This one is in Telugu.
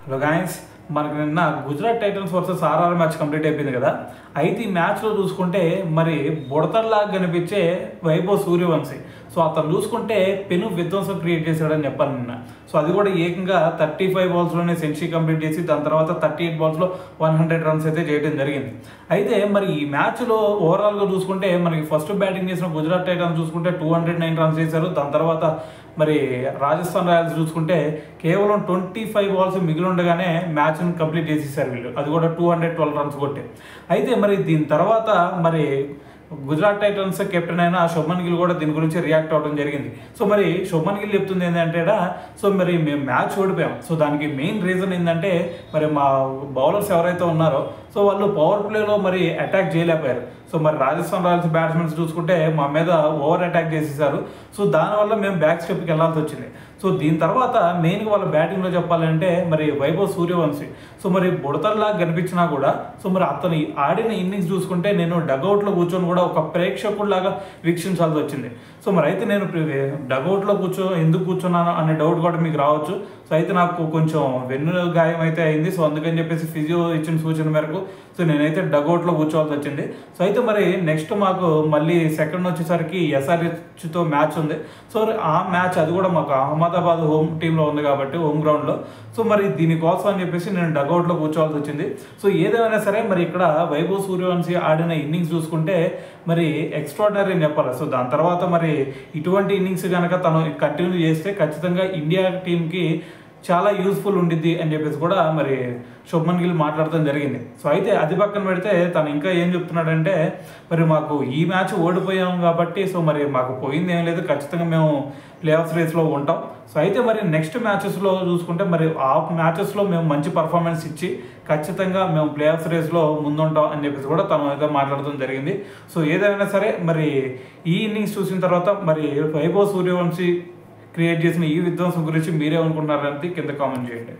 హలో గాయస్, మనకు నిన్న Gujarat Titans versus RR match complete అయిపోయింది కదా. అయితే ఈ మ్యాచ్లో చూసుకుంటే మరి బుడతల్లాగా కనిపించే వైభవ్ సూర్యవంశీ, సో అతను చూసుకుంటే పెను విధ్వంసం క్రియేట్ చేశాడని చెప్పాను నిన్న. సో అది కూడా ఏకంగా 35 బాల్స్లోనే సెంచరీ కంప్లీట్ చేసి దాని తర్వాత 38 బాల్స్లో 100 రన్స్ అయితే చేయడం జరిగింది. అయితే మరి ఈ మ్యాచ్లో ఓవరాల్గా చూసుకుంటే మనకి ఫస్ట్ బ్యాటింగ్ చేసిన గుజరాత్ టైటన్స్ చూసుకుంటే 209 రన్స్ చేశారు. దాని తర్వాత మరి రాజస్థాన్ రాయల్స్ చూసుకుంటే కేవలం 25 బాల్స్ మిగిలి ఉండగానే మ్యాచ్ని కంప్లీట్ చేసేసారు వీళ్ళు, అది కూడా 212 రన్స్ కొట్టి. అయితే మరి దీని తర్వాత మరి గుజరాత్ టైటన్స్ కెప్టెన్ అయిన శుభ్మన్ గిల్ కూడా దీని గురించి రియాక్ట్ అవ్వడం జరిగింది. సో మరి శుభ్మన్ గిల్ చెప్తుంది ఏంటంటే, సో మరి మేము మ్యాచ్ ఓడిపోయాం, సో దానికి మెయిన్ రీజన్ ఏంటంటే మరి మా బౌలర్స్ ఎవరైతే ఉన్నారో సో వాళ్ళు పవర్ ప్లేలో మరి అటాక్ చేయలేకపోయారు. సో మరి రాజస్థాన్ రాయల్స్ బ్యాట్స్మెన్స్ చూసుకుంటే మా మీద ఓవర్ అటాక్ చేసేసారు. సో దానివల్ల మేము బ్యాక్ స్టెప్కి వెళ్ళాల్సి వచ్చింది. సో దీని తర్వాత మెయిన్గా వాళ్ళ బ్యాటింగ్లో చెప్పాలంటే మరి వైభవ్ సూర్యవంశీ, సో మరి బుడతల్లాగా కనిపించినా కూడా సో మరి అతను ఆడిన ఇన్నింగ్స్ చూసుకుంటే నేను డగౌట్లో కూర్చొని కూడా ఒక ప్రేక్షకుడిలాగా వీక్షించాల్సి వచ్చింది. సో మరి అయితే నేను డగౌట్లో ఎందుకు కూర్చున్నాను అనే డౌట్ కూడా మీకు రావచ్చు. సో అయితే నాకు కొంచెం వెన్ను గాయం అయితే అయింది, సో అందుకని చెప్పేసి ఫిజియో ఇచ్చిన సూచన మేరకు సో నేనైతే డగౌట్లో కూర్చోవాల్సి వచ్చింది. సో అయితే మరి నెక్స్ట్ మాకు మళ్ళీ సెకండ్ వచ్చేసరికి ఎస్ఆర్హెచ్తో మ్యాచ్ ఉంది. సో ఆ మ్యాచ్ అది కూడా మాకు అహ్మదాబాద్ హోమ్ టీంలో ఉంది కాబట్టి హోమ్ గ్రౌండ్లో. సో మరి దీనికోసం అని చెప్పేసి నేను డగౌట్లో కూర్చోవాల్సి వచ్చింది. సో ఏదేమైనా సరే మరి ఇక్కడ వైభవ్ సూర్యవంశీ ఆడిన ఇన్నింగ్స్ చూసుకుంటే మరి ఎక్స్ట్రాడినరీ అని చెప్పాలి. సో దాని తర్వాత మరి ఇటువంటి ఇన్నింగ్స్ కనుక తను కంటిన్యూ చేస్తే ఖచ్చితంగా ఇండియా టీంకి చాలా యూస్ఫుల్ ఉండిద్ది అని చెప్పేసి కూడా మరి శుభ్మన్ గిల్ మాట్లాడటం జరిగింది. సో అయితే అది పక్కన పెడితే తను ఇంకా ఏం చెప్తున్నాడంటే, మరి మాకు ఈ మ్యాచ్ ఓడిపోయాం కాబట్టి సో మరి మాకు పోయింది ఏం లేదు, ఖచ్చితంగా మేము ప్లే ఆఫ్ రేస్లో ఉంటాం. సో అయితే మరి నెక్స్ట్ మ్యాచెస్లో చూసుకుంటే మరి ఆ మ్యాచెస్లో మేము మంచి పర్ఫార్మెన్స్ ఇచ్చి ఖచ్చితంగా మేము ప్లే ఆఫ్ రేస్లో ముందుంటాం అని చెప్పేసి కూడా తను అయితే మాట్లాడటం జరిగింది. సో ఏదైనా సరే మరి ఈ ఇన్నింగ్స్ చూసిన తర్వాత మరి వైభవ్ సూర్యవంశీ క్రియేట్ చేసిన ఈ విధ్వంసం గురించి మీరేమనుకుంటున్నారంటే కింద కామెంట్ చేయండి.